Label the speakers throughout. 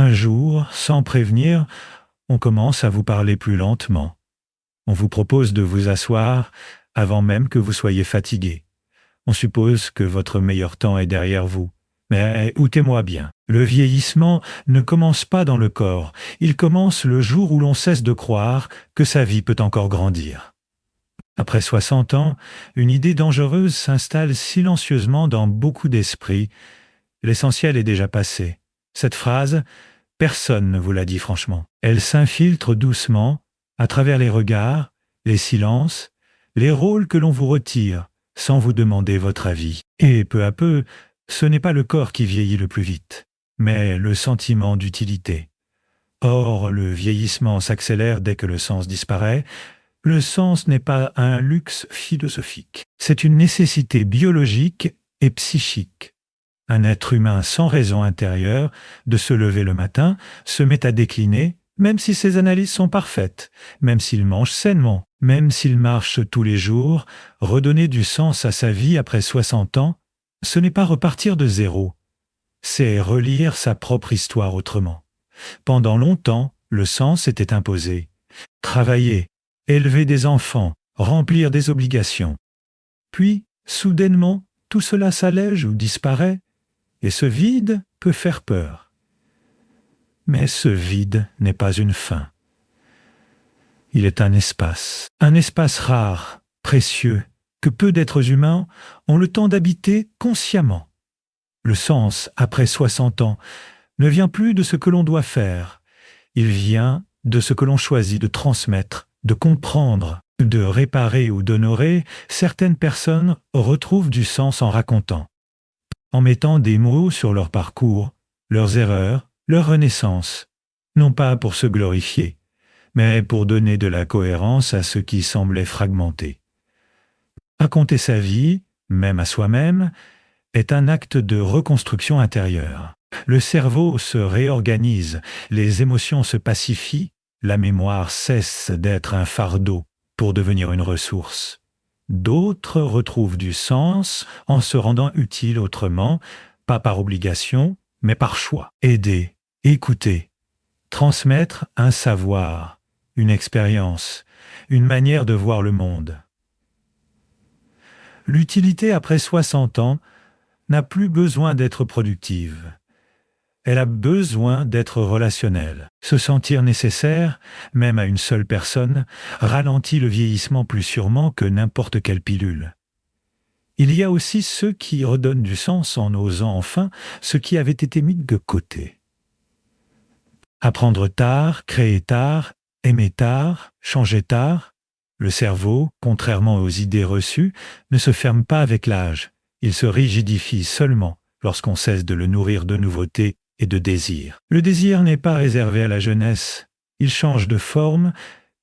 Speaker 1: Un jour, sans prévenir, on commence à vous parler plus lentement. On vous propose de vous asseoir avant même que vous soyez fatigué. On suppose que votre meilleur temps est derrière vous. Mais écoutez-moi bien, le vieillissement ne commence pas dans le corps, il commence le jour où l'on cesse de croire que sa vie peut encore grandir. Après 60 ans, une idée dangereuse s'installe silencieusement dans beaucoup d'esprits. L'essentiel est déjà passé. Cette phrase, personne ne vous l'a dit franchement. Elle s'infiltre doucement à travers les regards, les silences, les rôles que l'on vous retire, sans vous demander votre avis. Et peu à peu, ce n'est pas le corps qui vieillit le plus vite, mais le sentiment d'utilité. Or, le vieillissement s'accélère dès que le sens disparaît. Le sens n'est pas un luxe philosophique, c'est une nécessité biologique et psychique. Un être humain sans raison intérieure de se lever le matin se met à décliner, même si ses analyses sont parfaites, même s'il mange sainement, même s'il marche tous les jours. Redonner du sens à sa vie après 60 ans, ce n'est pas repartir de zéro, c'est relire sa propre histoire autrement. Pendant longtemps, le sens était imposé. Travailler, élever des enfants, remplir des obligations. Puis, soudainement, tout cela s'allège ou disparaît, et ce vide peut faire peur. Mais ce vide n'est pas une fin. Il est un espace rare, précieux, que peu d'êtres humains ont le temps d'habiter consciemment. Le sens, après 60 ans, ne vient plus de ce que l'on doit faire. Il vient de ce que l'on choisit de transmettre, de comprendre, de réparer ou d'honorer. Certaines personnes retrouvent du sens en racontant, en mettant des mots sur leur parcours, leurs erreurs, leur renaissance, non pas pour se glorifier, mais pour donner de la cohérence à ce qui semblait fragmenté. Raconter sa vie, même à soi-même, est un acte de reconstruction intérieure. Le cerveau se réorganise, les émotions se pacifient, la mémoire cesse d'être un fardeau pour devenir une ressource. D'autres retrouvent du sens en se rendant utiles autrement, pas par obligation, mais par choix. Aider, écouter, transmettre un savoir, une expérience, une manière de voir le monde. L'utilité après 60 ans n'a plus besoin d'être productive. Elle a besoin d'être relationnelle. Se sentir nécessaire, même à une seule personne, ralentit le vieillissement plus sûrement que n'importe quelle pilule. Il y a aussi ceux qui redonnent du sens en osant enfin ce qui avait été mis de côté. Apprendre tard, créer tard, aimer tard, changer tard. Le cerveau, contrairement aux idées reçues, ne se ferme pas avec l'âge. Il se rigidifie seulement lorsqu'on cesse de le nourrir de nouveautés et de désir. Le désir n'est pas réservé à la jeunesse. Il change de forme,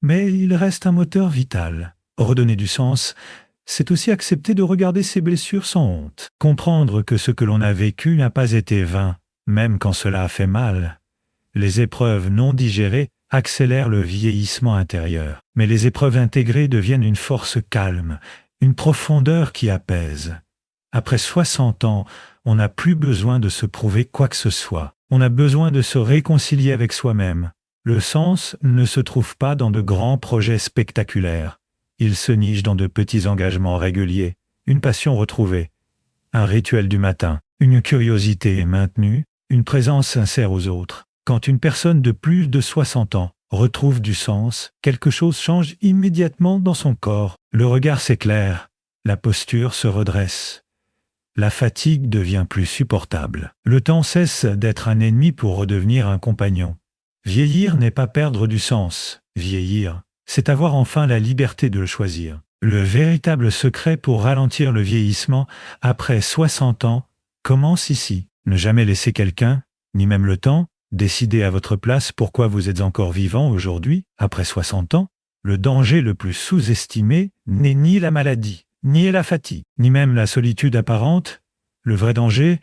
Speaker 1: mais il reste un moteur vital. Redonner du sens, c'est aussi accepter de regarder ses blessures sans honte. Comprendre que ce que l'on a vécu n'a pas été vain, même quand cela a fait mal. Les épreuves non digérées accélèrent le vieillissement intérieur. Mais les épreuves intégrées deviennent une force calme, une profondeur qui apaise. Après 60 ans, on n'a plus besoin de se prouver quoi que ce soit. On a besoin de se réconcilier avec soi-même. Le sens ne se trouve pas dans de grands projets spectaculaires. Il se niche dans de petits engagements réguliers, une passion retrouvée, un rituel du matin, une curiosité maintenue, une présence sincère aux autres. Quand une personne de plus de 60 ans retrouve du sens, quelque chose change immédiatement dans son corps. Le regard s'éclaire, la posture se redresse. La fatigue devient plus supportable. Le temps cesse d'être un ennemi pour redevenir un compagnon. Vieillir n'est pas perdre du sens. Vieillir, c'est avoir enfin la liberté de le choisir. Le véritable secret pour ralentir le vieillissement après 60 ans commence ici. Ne jamais laisser quelqu'un, ni même le temps, décider à votre place pourquoi vous êtes encore vivant aujourd'hui, après 60 ans. Le danger le plus sous-estimé n'est ni la maladie, ni la fatigue, ni même la solitude apparente. Le vrai danger,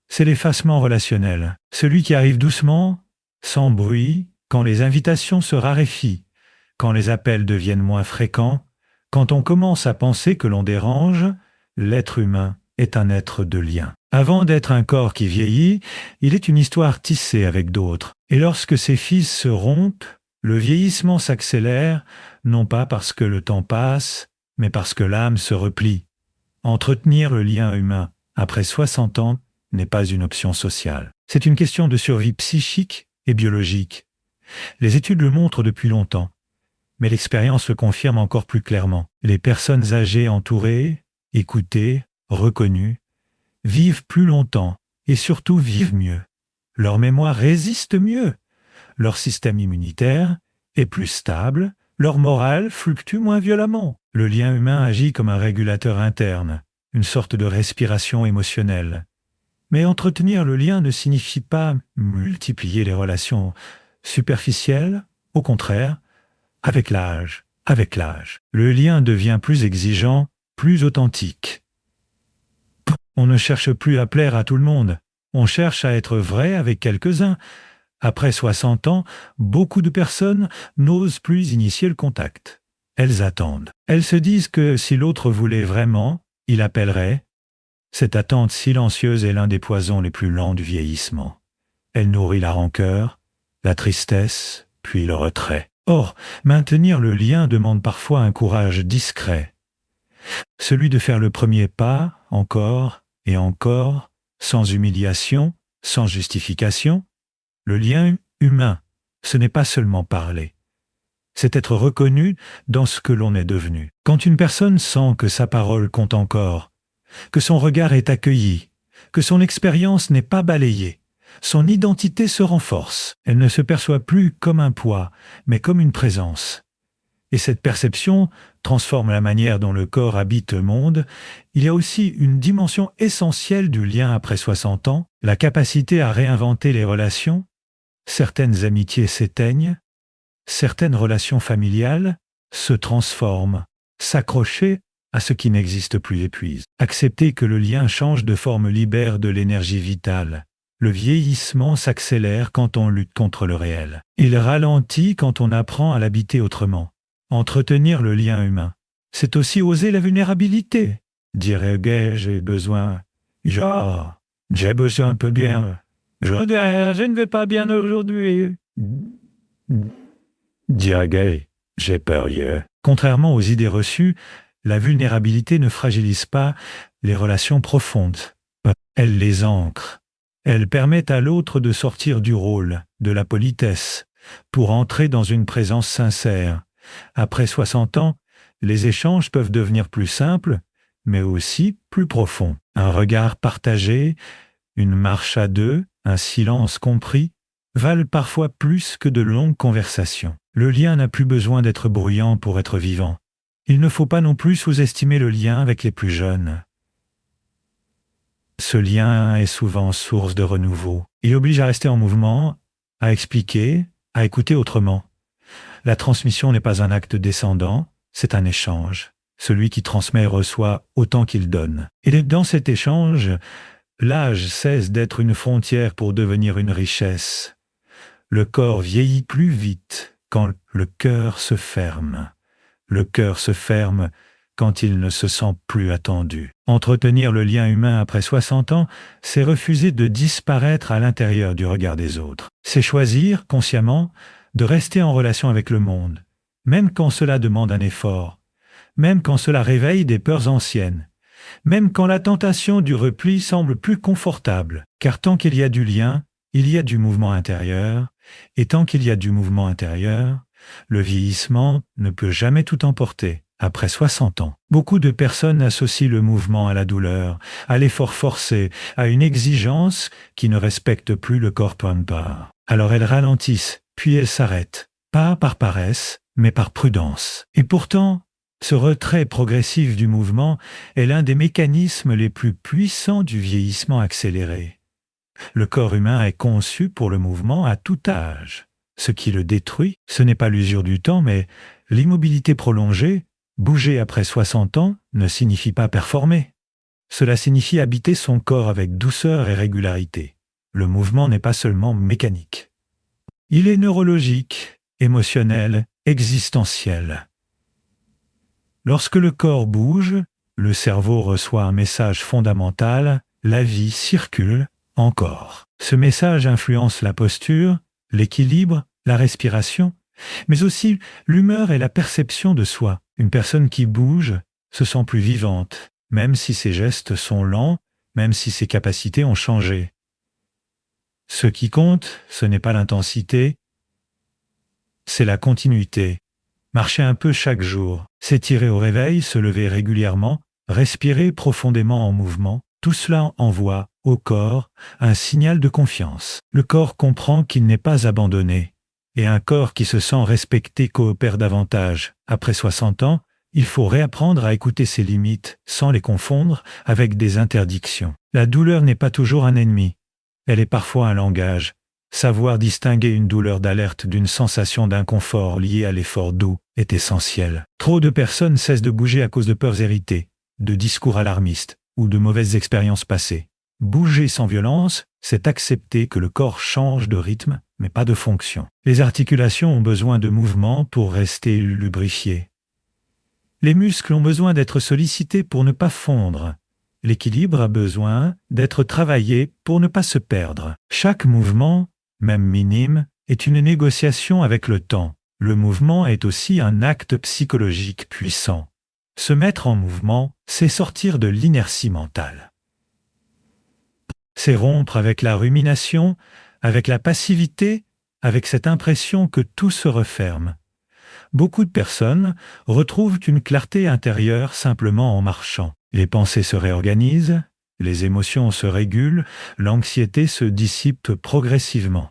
Speaker 1: c'est l'effacement relationnel. Celui qui arrive doucement, sans bruit, quand les invitations se raréfient, quand les appels deviennent moins fréquents, quand on commence à penser que l'on dérange. L'être humain est un être de lien. Avant d'être un corps qui vieillit, il est une histoire tissée avec d'autres. Et lorsque ces fils se rompent, le vieillissement s'accélère, non pas parce que le temps passe, mais parce que l'âme se replie. Entretenir le lien humain après 60 ans n'est pas une option sociale. C'est une question de survie psychique et biologique. Les études le montrent depuis longtemps, mais l'expérience le confirme encore plus clairement. Les personnes âgées entourées, écoutées, reconnues, vivent plus longtemps et surtout vivent mieux. Leur mémoire résiste mieux. Leur système immunitaire est plus stable, leur morale fluctue moins violemment. Le lien humain agit comme un régulateur interne, une sorte de respiration émotionnelle. Mais entretenir le lien ne signifie pas multiplier les relations superficielles, au contraire, avec l'âge, le lien devient plus exigeant, plus authentique. On ne cherche plus à plaire à tout le monde, on cherche à être vrai avec quelques-uns. Après 60 ans, beaucoup de personnes n'osent plus initier le contact. Elles attendent. Elles se disent que si l'autre voulait vraiment, il appellerait. Cette attente silencieuse est l'un des poisons les plus lents du vieillissement. Elle nourrit la rancœur, la tristesse, puis le retrait. Or, maintenir le lien demande parfois un courage discret. Celui de faire le premier pas, encore et encore, sans humiliation, sans justification. Le lien humain, ce n'est pas seulement parler. C'est être reconnu dans ce que l'on est devenu. Quand une personne sent que sa parole compte encore, que son regard est accueilli, que son expérience n'est pas balayée, son identité se renforce. Elle ne se perçoit plus comme un poids, mais comme une présence. Et cette perception transforme la manière dont le corps habite le monde. Il y a aussi une dimension essentielle du lien après 60 ans, la capacité à réinventer les relations. Certaines amitiés s'éteignent, certaines relations familiales se transforment. S'accrocher à ce qui n'existe plus épuise. Accepter que le lien change de forme libère de l'énergie vitale. Le vieillissement s'accélère quand on lutte contre le réel. Il ralentit quand on apprend à l'habiter autrement. Entretenir le lien humain, c'est aussi oser la vulnérabilité. Dire « j'ai besoin, j'ai besoin un peu bien, je ne vais pas bien aujourd'hui. » Dire « j'ai peur. » Contrairement aux idées reçues, la vulnérabilité ne fragilise pas les relations profondes. Elle les ancre. Elle permet à l'autre de sortir du rôle, de la politesse, pour entrer dans une présence sincère. Après 60 ans, les échanges peuvent devenir plus simples, mais aussi plus profonds. Un regard partagé, une marche à deux, un silence compris, valent parfois plus que de longues conversations. Le lien n'a plus besoin d'être bruyant pour être vivant. Il ne faut pas non plus sous-estimer le lien avec les plus jeunes. Ce lien est souvent source de renouveau. Il oblige à rester en mouvement, à expliquer, à écouter autrement. La transmission n'est pas un acte descendant, c'est un échange. Celui qui transmet reçoit autant qu'il donne. Et dans cet échange, l'âge cesse d'être une frontière pour devenir une richesse. Le corps vieillit plus vite quand le cœur se ferme. Le cœur se ferme quand il ne se sent plus attendu. Entretenir le lien humain après 60 ans, c'est refuser de disparaître à l'intérieur du regard des autres. C'est choisir, consciemment, de rester en relation avec le monde, même quand cela demande un effort, même quand cela réveille des peurs anciennes, même quand la tentation du repli semble plus confortable, car tant qu'il y a du lien, il y a du mouvement intérieur, et tant qu'il y a du mouvement intérieur, le vieillissement ne peut jamais tout emporter. Après 60 ans, beaucoup de personnes associent le mouvement à la douleur, à l'effort forcé, à une exigence qui ne respecte plus le corps point de part. Alors elles ralentissent, puis elles s'arrêtent, pas par paresse, mais par prudence. Et pourtant, ce retrait progressif du mouvement est l'un des mécanismes les plus puissants du vieillissement accéléré. Le corps humain est conçu pour le mouvement à tout âge. Ce qui le détruit, ce n'est pas l'usure du temps, mais l'immobilité prolongée. Bouger après 60 ans ne signifie pas performer. Cela signifie habiter son corps avec douceur et régularité. Le mouvement n'est pas seulement mécanique. Il est neurologique, émotionnel, existentiel. Lorsque le corps bouge, le cerveau reçoit un message fondamental, la vie circule encore. Ce message influence la posture, l'équilibre, la respiration, mais aussi l'humeur et la perception de soi. Une personne qui bouge se sent plus vivante, même si ses gestes sont lents, même si ses capacités ont changé. Ce qui compte, ce n'est pas l'intensité, c'est la continuité. Marcher un peu chaque jour, s'étirer au réveil, se lever régulièrement, respirer profondément en mouvement, tout cela envoie au corps un signal de confiance. Le corps comprend qu'il n'est pas abandonné. Et un corps qui se sent respecté coopère davantage. Après 60 ans, il faut réapprendre à écouter ses limites sans les confondre avec des interdictions. La douleur n'est pas toujours un ennemi. Elle est parfois un langage. Savoir distinguer une douleur d'alerte d'une sensation d'inconfort liée à l'effort doux est essentiel. Trop de personnes cessent de bouger à cause de peurs héritées, de discours alarmistes ou de mauvaises expériences passées. Bouger sans violence, c'est accepter que le corps change de rythme, mais pas de fonction. Les articulations ont besoin de mouvement pour rester lubrifiées. Les muscles ont besoin d'être sollicités pour ne pas fondre. L'équilibre a besoin d'être travaillé pour ne pas se perdre. Chaque mouvement, même minime, est une négociation avec le temps. Le mouvement est aussi un acte psychologique puissant. Se mettre en mouvement, c'est sortir de l'inertie mentale. C'est rompre avec la rumination, avec la passivité, avec cette impression que tout se referme. Beaucoup de personnes retrouvent une clarté intérieure simplement en marchant. Les pensées se réorganisent, les émotions se régulent, l'anxiété se dissipe progressivement.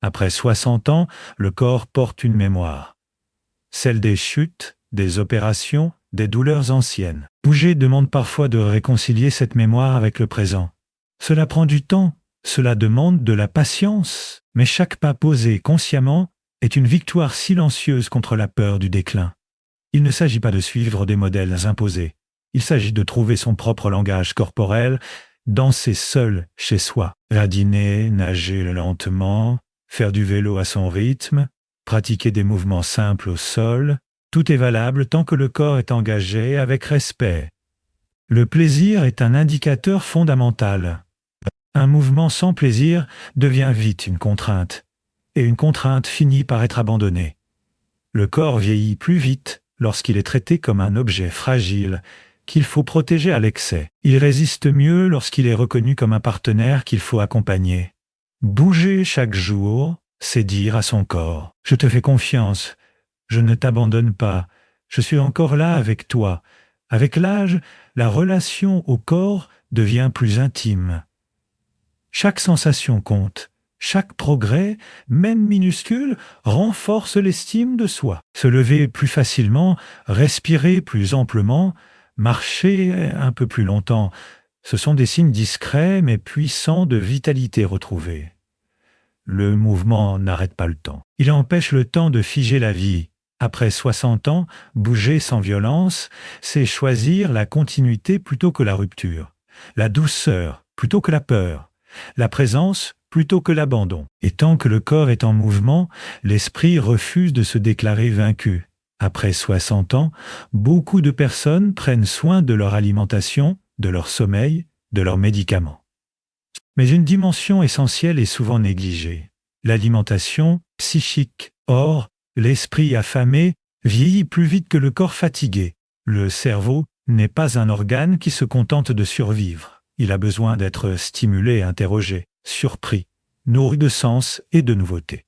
Speaker 1: Après 60 ans, le corps porte une mémoire. Celle des chutes, des opérations, des douleurs anciennes. Bouger demande parfois de réconcilier cette mémoire avec le présent. Cela prend du temps, cela demande de la patience, mais chaque pas posé consciemment est une victoire silencieuse contre la peur du déclin. Il ne s'agit pas de suivre des modèles imposés. Il s'agit de trouver son propre langage corporel, danser seul chez soi, radiner, nager lentement, faire du vélo à son rythme, pratiquer des mouvements simples au sol. Tout est valable tant que le corps est engagé avec respect. Le plaisir est un indicateur fondamental. Un mouvement sans plaisir devient vite une contrainte, et une contrainte finit par être abandonnée. Le corps vieillit plus vite lorsqu'il est traité comme un objet fragile qu'il faut protéger à l'excès. Il résiste mieux lorsqu'il est reconnu comme un partenaire qu'il faut accompagner. Bouger chaque jour, c'est dire à son corps « Je te fais confiance, je ne t'abandonne pas, je suis encore là avec toi ». Avec l'âge, la relation au corps devient plus intime. Chaque sensation compte. Chaque progrès, même minuscule, renforce l'estime de soi. Se lever plus facilement, respirer plus amplement, marcher un peu plus longtemps, ce sont des signes discrets mais puissants de vitalité retrouvée. Le mouvement n'arrête pas le temps. Il empêche le temps de figer la vie. Après 60 ans, bouger sans violence, c'est choisir la continuité plutôt que la rupture, la douceur plutôt que la peur, la présence plutôt que l'abandon. Et tant que le corps est en mouvement, l'esprit refuse de se déclarer vaincu. Après 60 ans, beaucoup de personnes prennent soin de leur alimentation, de leur sommeil, de leurs médicaments. Mais une dimension essentielle est souvent négligée, l'alimentation psychique. Or, l'esprit affamé vieillit plus vite que le corps fatigué. Le cerveau n'est pas un organe qui se contente de survivre. Il a besoin d'être stimulé, interrogé, surpris, nourri de sens et de nouveautés.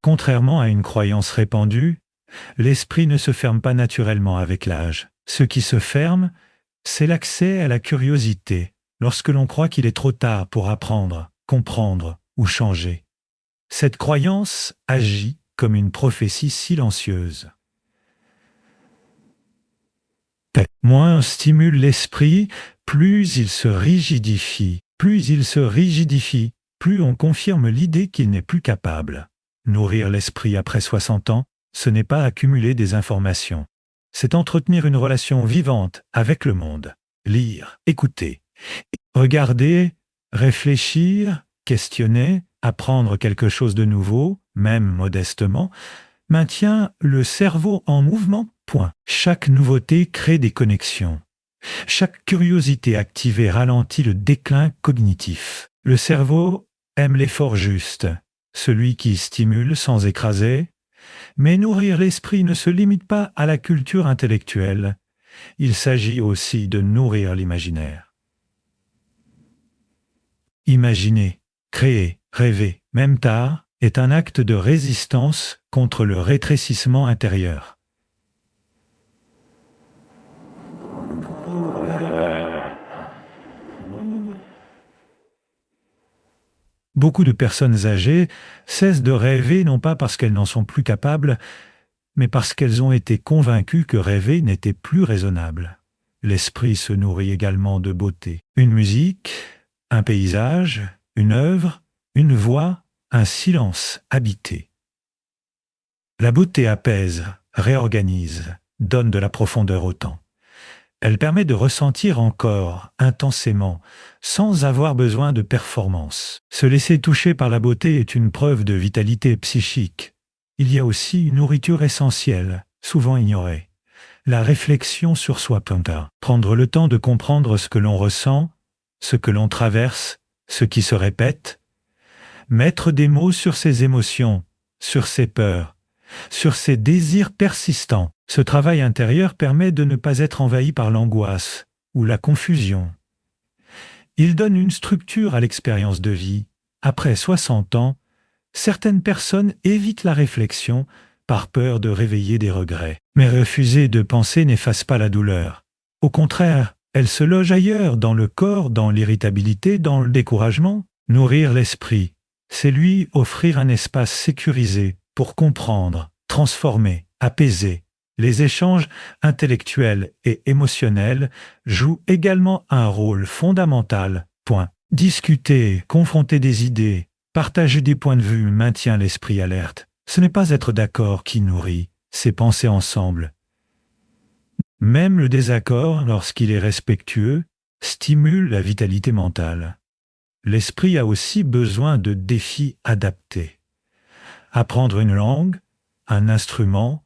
Speaker 1: Contrairement à une croyance répandue, l'esprit ne se ferme pas naturellement avec l'âge. Ce qui se ferme, c'est l'accès à la curiosité, lorsque l'on croit qu'il est trop tard pour apprendre, comprendre ou changer. Cette croyance agit comme une prophétie silencieuse. Moins on stimule l'esprit, plus il se rigidifie. Plus il se rigidifie, plus on confirme l'idée qu'il n'est plus capable. Nourrir l'esprit après 60 ans, ce n'est pas accumuler des informations. C'est entretenir une relation vivante avec le monde. Lire, écouter, regarder, réfléchir, questionner, apprendre quelque chose de nouveau, même modestement, maintient le cerveau en mouvement. Point. Chaque nouveauté crée des connexions. Chaque curiosité activée ralentit le déclin cognitif. Le cerveau aime l'effort juste, celui qui stimule sans écraser, mais nourrir l'esprit ne se limite pas à la culture intellectuelle. Il s'agit aussi de nourrir l'imaginaire. Imaginer, créer, rêver, même tard, est un acte de résistance contre le rétrécissement intérieur. Beaucoup de personnes âgées cessent de rêver non pas parce qu'elles n'en sont plus capables, mais parce qu'elles ont été convaincues que rêver n'était plus raisonnable. L'esprit se nourrit également de beauté. Une musique, un paysage, une œuvre, une voix, un silence habité. La beauté apaise, réorganise, donne de la profondeur au temps. Elle permet de ressentir encore, intensément, sans avoir besoin de performance. Se laisser toucher par la beauté est une preuve de vitalité psychique. Il y a aussi une nourriture essentielle, souvent ignorée. La réflexion sur soi. Prendre le temps de comprendre ce que l'on ressent, ce que l'on traverse, ce qui se répète. Mettre des mots sur ses émotions, sur ses peurs, sur ses désirs persistants. Ce travail intérieur permet de ne pas être envahi par l'angoisse ou la confusion. Il donne une structure à l'expérience de vie. Après 60 ans, certaines personnes évitent la réflexion par peur de réveiller des regrets. Mais refuser de penser n'efface pas la douleur. Au contraire, elle se loge ailleurs, dans le corps, dans l'irritabilité, dans le découragement. Nourrir l'esprit, c'est lui offrir un espace sécurisé pour comprendre, transformer, apaiser. Les échanges intellectuels et émotionnels jouent également un rôle fondamental. Discuter, confronter des idées, partager des points de vue maintient l'esprit alerte. Ce n'est pas être d'accord qui nourrit, c'est penser ensemble. Même le désaccord, lorsqu'il est respectueux, stimule la vitalité mentale. L'esprit a aussi besoin de défis adaptés. Apprendre une langue, un instrument,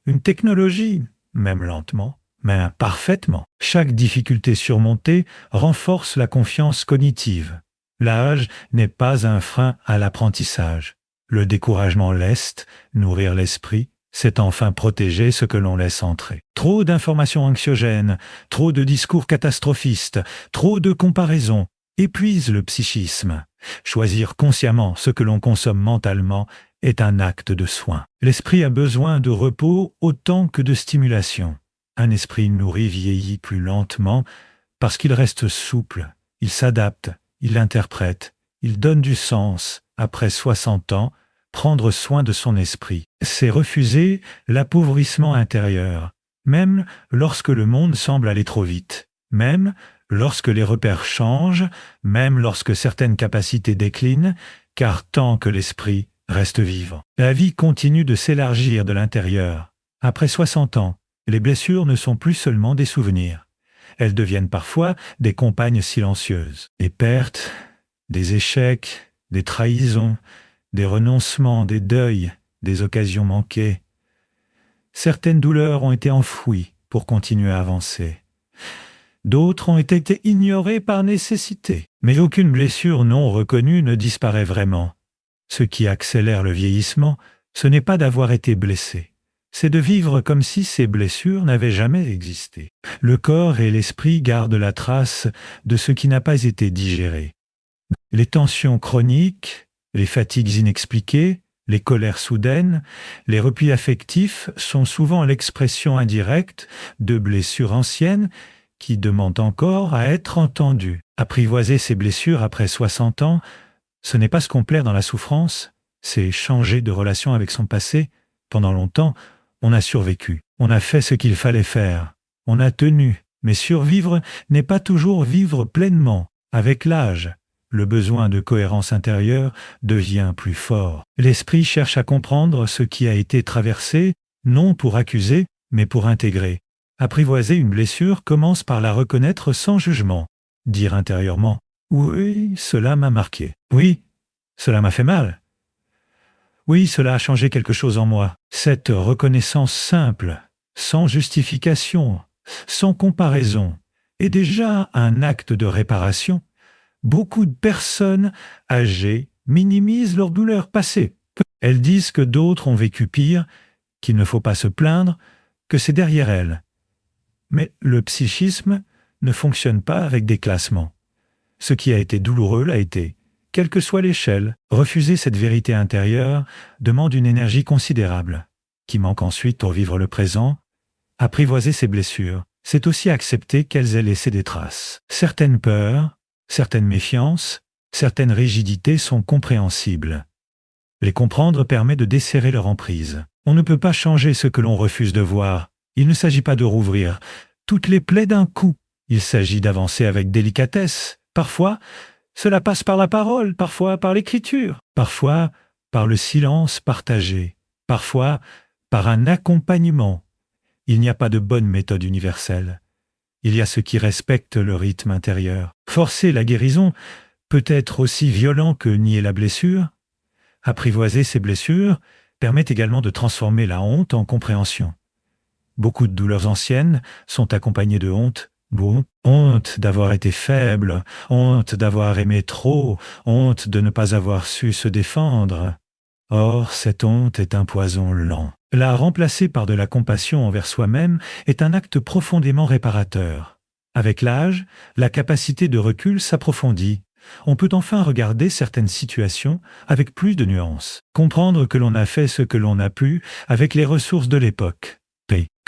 Speaker 1: une technologie, même lentement, mais parfaitement. Chaque difficulté surmontée renforce la confiance cognitive. L'âge n'est pas un frein à l'apprentissage. Le découragement leste, nourrir l'esprit, c'est enfin protéger ce que l'on laisse entrer. Trop d'informations anxiogènes, trop de discours catastrophistes, trop de comparaisons épuisent le psychisme. Choisir consciemment ce que l'on consomme mentalement est un acte de soin. L'esprit a besoin de repos autant que de stimulation. Un esprit nourri vieillit plus lentement parce qu'il reste souple, il s'adapte, il interprète, il donne du sens. Après 60 ans, prendre soin de son esprit, c'est refuser l'appauvrissement intérieur, même lorsque le monde semble aller trop vite, même lorsque les repères changent, même lorsque certaines capacités déclinent, car tant que l'esprit reste vivant. La vie continue de s'élargir de l'intérieur. Après 60 ans, les blessures ne sont plus seulement des souvenirs. Elles deviennent parfois des compagnes silencieuses. Des pertes, des échecs, des trahisons, des renoncements, des deuils, des occasions manquées. Certaines douleurs ont été enfouies pour continuer à avancer. D'autres ont été ignorées par nécessité. Mais aucune blessure non reconnue ne disparaît vraiment. Ce qui accélère le vieillissement, ce n'est pas d'avoir été blessé, c'est de vivre comme si ces blessures n'avaient jamais existé. Le corps et l'esprit gardent la trace de ce qui n'a pas été digéré. Les tensions chroniques, les fatigues inexpliquées, les colères soudaines, les replis affectifs sont souvent l'expression indirecte de blessures anciennes qui demandent encore à être entendues. Apprivoiser ces blessures après 60 ans, ce n'est pas se complaire dans la souffrance, c'est changer de relation avec son passé. Pendant longtemps, on a survécu, on a fait ce qu'il fallait faire, on a tenu, mais survivre n'est pas toujours vivre pleinement. Avec l'âge, le besoin de cohérence intérieure devient plus fort. L'esprit cherche à comprendre ce qui a été traversé, non pour accuser, mais pour intégrer. Apprivoiser une blessure commence par la reconnaître sans jugement, dire intérieurement « Oui, cela m'a marqué. Oui, cela m'a fait mal. Oui, cela a changé quelque chose en moi. » Cette reconnaissance simple, sans justification, sans comparaison, est déjà un acte de réparation. Beaucoup de personnes âgées minimisent leur douleur passée. Elles disent que d'autres ont vécu pire, qu'il ne faut pas se plaindre, que c'est derrière elles. Mais le psychisme ne fonctionne pas avec des classements. Ce qui a été douloureux l'a été, quelle que soit l'échelle. Refuser cette vérité intérieure demande une énergie considérable, qui manque ensuite pour vivre le présent. Apprivoiser ses blessures, c'est aussi accepter qu'elles aient laissé des traces. Certaines peurs, certaines méfiances, certaines rigidités sont compréhensibles. Les comprendre permet de desserrer leur emprise. On ne peut pas changer ce que l'on refuse de voir. Il ne s'agit pas de rouvrir toutes les plaies d'un coup. Il s'agit d'avancer avec délicatesse. Parfois, cela passe par la parole, parfois par l'écriture, parfois par le silence partagé, parfois par un accompagnement. Il n'y a pas de bonne méthode universelle. Il y a ce qui respecte le rythme intérieur. Forcer la guérison peut être aussi violent que nier la blessure. Apprivoiser ces blessures permet également de transformer la honte en compréhension. Beaucoup de douleurs anciennes sont accompagnées de honte. Honte d'avoir été faible, honte d'avoir aimé trop, honte de ne pas avoir su se défendre. Or, cette honte est un poison lent. La remplacer par de la compassion envers soi-même est un acte profondément réparateur. Avec l'âge, la capacité de recul s'approfondit. On peut enfin regarder certaines situations avec plus de nuances, comprendre que l'on a fait ce que l'on a pu avec les ressources de l'époque,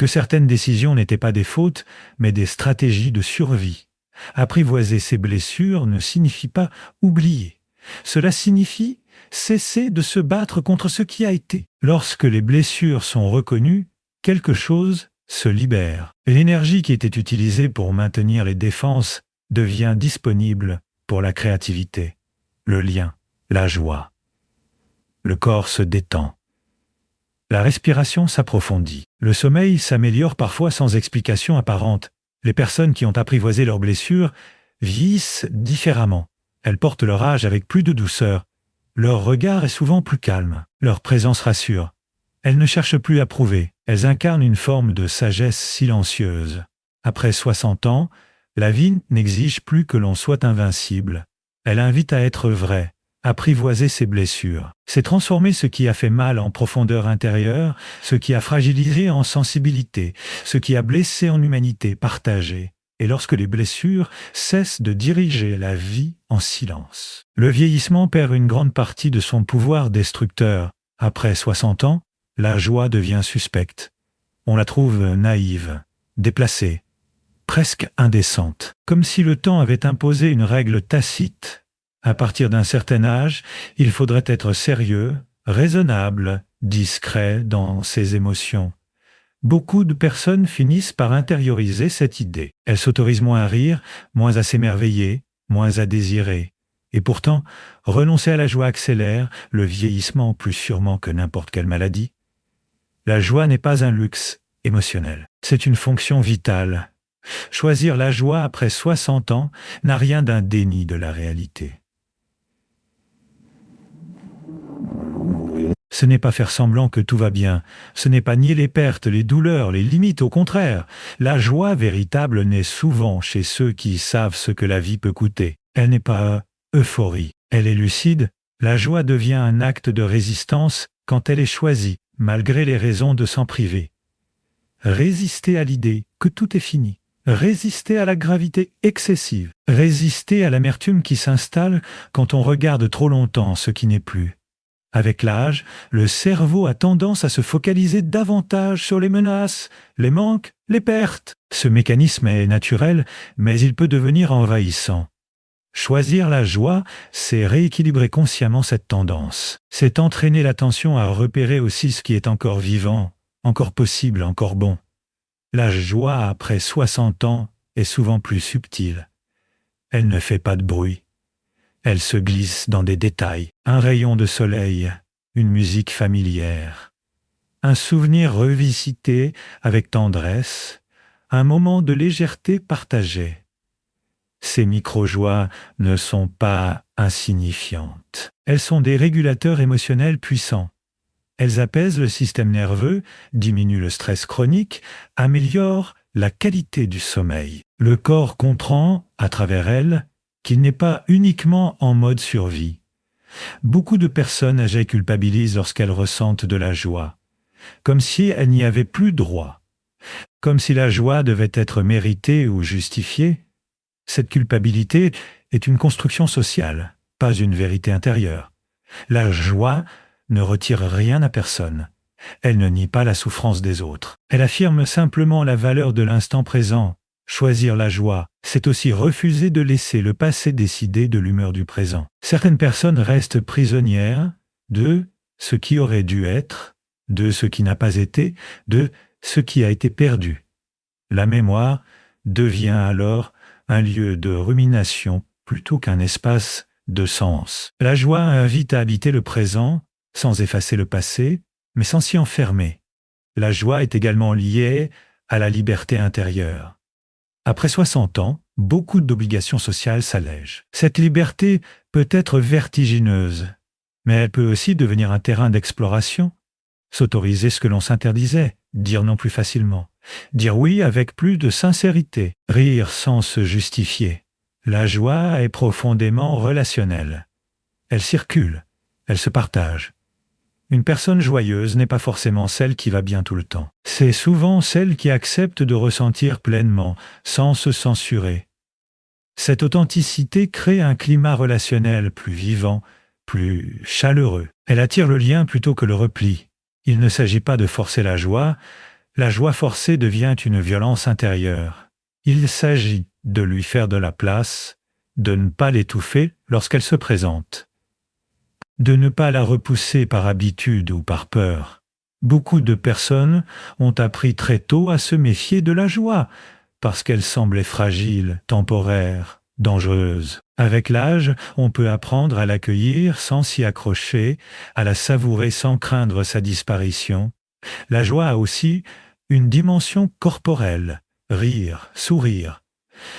Speaker 1: que certaines décisions n'étaient pas des fautes, mais des stratégies de survie. Apprivoiser ses blessures ne signifie pas oublier. Cela signifie cesser de se battre contre ce qui a été. Lorsque les blessures sont reconnues, quelque chose se libère. L'énergie qui était utilisée pour maintenir les défenses devient disponible pour la créativité, le lien, la joie. Le corps se détend. La respiration s'approfondit. Le sommeil s'améliore parfois sans explication apparente. Les personnes qui ont apprivoisé leurs blessures vieillissent différemment. Elles portent leur âge avec plus de douceur. Leur regard est souvent plus calme. Leur présence rassure. Elles ne cherchent plus à prouver. Elles incarnent une forme de sagesse silencieuse. Après 60 ans, la vie n'exige plus que l'on soit invincible. Elle invite à être vrai. Apprivoiser ses blessures, c'est transformer ce qui a fait mal en profondeur intérieure, ce qui a fragilisé en sensibilité, ce qui a blessé en humanité partagée. Et lorsque les blessures cessent de diriger la vie en silence. Le vieillissement perd une grande partie de son pouvoir destructeur. Après 60 ans, la joie devient suspecte. On la trouve naïve, déplacée, presque indécente, comme si le temps avait imposé une règle tacite. À partir d'un certain âge, il faudrait être sérieux, raisonnable, discret dans ses émotions. Beaucoup de personnes finissent par intérioriser cette idée. Elles s'autorisent moins à rire, moins à s'émerveiller, moins à désirer. Et pourtant, renoncer à la joie accélère le vieillissement plus sûrement que n'importe quelle maladie. La joie n'est pas un luxe émotionnel. C'est une fonction vitale. Choisir la joie après 60 ans n'a rien d'un déni de la réalité. Ce n'est pas faire semblant que tout va bien, ce n'est pas nier les pertes, les douleurs, les limites, au contraire. La joie véritable naît souvent chez ceux qui savent ce que la vie peut coûter. Elle n'est pas euphorie, elle est lucide. La joie devient un acte de résistance quand elle est choisie, malgré les raisons de s'en priver. Résister à l'idée que tout est fini, résister à la gravité excessive, résister à l'amertume qui s'installe quand on regarde trop longtemps ce qui n'est plus. Avec l'âge, le cerveau a tendance à se focaliser davantage sur les menaces, les manques, les pertes. Ce mécanisme est naturel, mais il peut devenir envahissant. Choisir la joie, c'est rééquilibrer consciemment cette tendance. C'est entraîner l'attention à repérer aussi ce qui est encore vivant, encore possible, encore bon. La joie après 60 ans est souvent plus subtile. Elle ne fait pas de bruit. Elle se glisse dans des détails, un rayon de soleil, une musique familière, un souvenir revisité avec tendresse, un moment de légèreté partagée. Ces micro-joies ne sont pas insignifiantes. Elles sont des régulateurs émotionnels puissants. Elles apaisent le système nerveux, diminuent le stress chronique, améliorent la qualité du sommeil. Le corps comprend, à travers elle, qu'il n'est pas uniquement en mode survie. Beaucoup de personnes âgées culpabilisent lorsqu'elles ressentent de la joie, comme si elles n'y avaient plus droit, comme si la joie devait être méritée ou justifiée. Cette culpabilité est une construction sociale, pas une vérité intérieure. La joie ne retire rien à personne. Elle ne nie pas la souffrance des autres. Elle affirme simplement la valeur de l'instant présent. Choisir la joie, c'est aussi refuser de laisser le passé décider de l'humeur du présent. Certaines personnes restent prisonnières de ce qui aurait dû être, de ce qui n'a pas été, de ce qui a été perdu. La mémoire devient alors un lieu de rumination plutôt qu'un espace de sens. La joie invite à habiter le présent, sans effacer le passé, mais sans s'y enfermer. La joie est également liée à la liberté intérieure. Après 60 ans, beaucoup d'obligations sociales s'allègent. Cette liberté peut être vertigineuse, mais elle peut aussi devenir un terrain d'exploration. S'autoriser ce que l'on s'interdisait, dire non plus facilement, dire oui avec plus de sincérité, rire sans se justifier. La joie est profondément relationnelle. Elle circule, elle se partage. Une personne joyeuse n'est pas forcément celle qui va bien tout le temps. C'est souvent celle qui accepte de ressentir pleinement, sans se censurer. Cette authenticité crée un climat relationnel plus vivant, plus chaleureux. Elle attire le lien plutôt que le repli. Il ne s'agit pas de forcer la joie forcée devient une violence intérieure. Il s'agit de lui faire de la place, de ne pas l'étouffer lorsqu'elle se présente, de ne pas la repousser par habitude ou par peur. Beaucoup de personnes ont appris très tôt à se méfier de la joie, parce qu'elle semblait fragile, temporaire, dangereuse. Avec l'âge, on peut apprendre à l'accueillir sans s'y accrocher, à la savourer sans craindre sa disparition. La joie a aussi une dimension corporelle. Rire, sourire,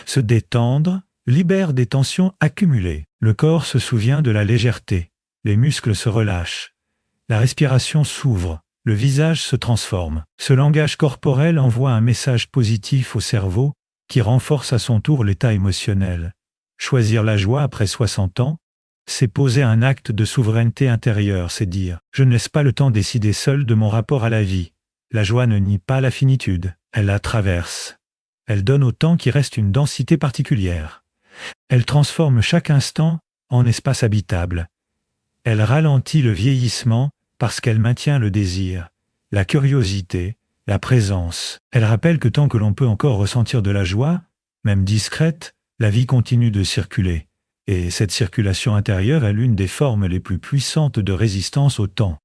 Speaker 1: se détendre, libère des tensions accumulées. Le corps se souvient de la légèreté. Les muscles se relâchent. La respiration s'ouvre. Le visage se transforme. Ce langage corporel envoie un message positif au cerveau qui renforce à son tour l'état émotionnel. Choisir la joie après 60 ans, c'est poser un acte de souveraineté intérieure, c'est dire « Je ne laisse pas le temps décider seul de mon rapport à la vie ». La joie ne nie pas la finitude, elle la traverse. Elle donne au temps qui reste une densité particulière. Elle transforme chaque instant en espace habitable. Elle ralentit le vieillissement parce qu'elle maintient le désir, la curiosité, la présence. Elle rappelle que tant que l'on peut encore ressentir de la joie, même discrète, la vie continue de circuler. Et cette circulation intérieure est l'une des formes les plus puissantes de résistance au temps.